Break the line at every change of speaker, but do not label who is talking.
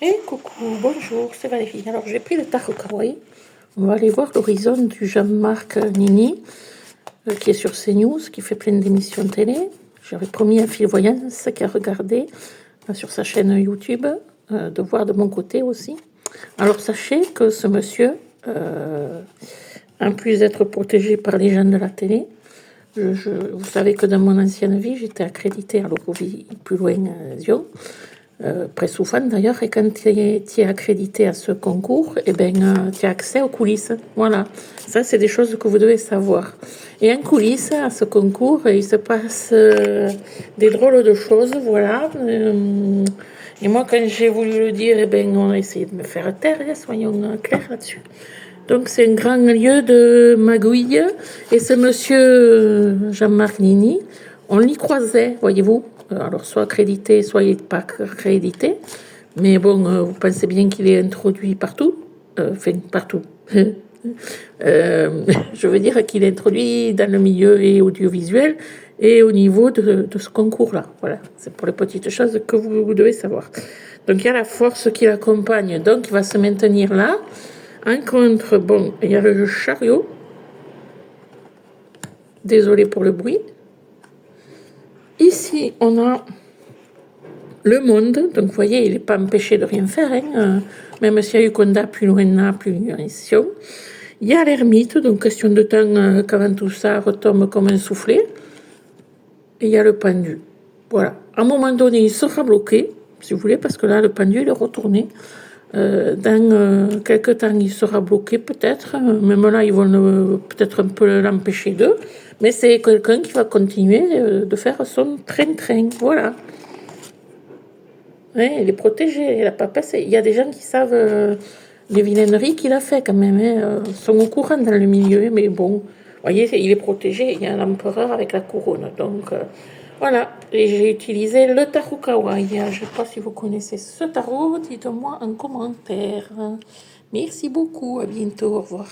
Et coucou, bonjour, c'est Valérie. Alors j'ai pris le tarot kawaii. On va aller voir l'horizon du Jean-Marc Nini, qui est sur CNews, qui fait plein d'émissions télé. J'avais promis à Phil Voyance, qui a regardé sur sa chaîne YouTube, de voir de mon côté aussi. Alors sachez que ce monsieur, en plus d'être protégé par les gens de la télé, vous savez que dans mon ancienne vie, j'étais accréditée à l'Eurovie plus loin Zion. Très souvent d'ailleurs, et quand tu es accrédité à ce concours, tu as accès aux coulisses. Voilà, ça c'est des choses que vous devez savoir. Et en coulisses, à ce concours, il se passe des drôles de choses, voilà. Et moi, quand j'ai voulu le dire, on a essayé de me faire taire, soyons clairs là-dessus. Donc c'est un grand lieu de magouille, et ce monsieur Jean-Marc Nini, on l'y croisait, voyez-vous. Alors, soit accrédité, soit il n'est pas accrédité. Mais bon, vous pensez bien qu'il est introduit partout. Enfin, partout. Je veux dire qu'il est introduit dans le milieu et audiovisuel et au niveau de ce concours-là. Voilà, c'est pour les petites choses que vous devez savoir. Donc, il y a la force qui l'accompagne. Donc, il va se maintenir là. En contre, bon, il y a le chariot. Désolé pour le bruit. Ici, on a le monde, donc vous voyez, il n'est pas empêché de rien faire, hein, même s'il y a eu Conda, plus loin, plus ici. Il y a l'ermite, donc question de temps qu'avant tout ça retombe comme un soufflet. Et il y a le pendu. Voilà. À un moment donné, il sera bloqué, si vous voulez, parce que là, le pendu, il est retourné. Dans quelques temps, il sera bloqué peut-être. Même là, ils vont peut-être un peu l'empêcher d'eux. Mais c'est quelqu'un qui va continuer de faire son train-train. Voilà. Ouais, il est protégé, il a pas passé. Il y a des gens qui savent les vilaineries qu'il a fait quand même. Sont au courant dans le milieu, mais bon, vous voyez, il est protégé. Il y a l'empereur avec la couronne. Donc voilà, et j'ai utilisé le tarot kawaii. Je ne sais pas si vous connaissez ce tarot, dites-moi en commentaire. Merci beaucoup, à bientôt, au revoir.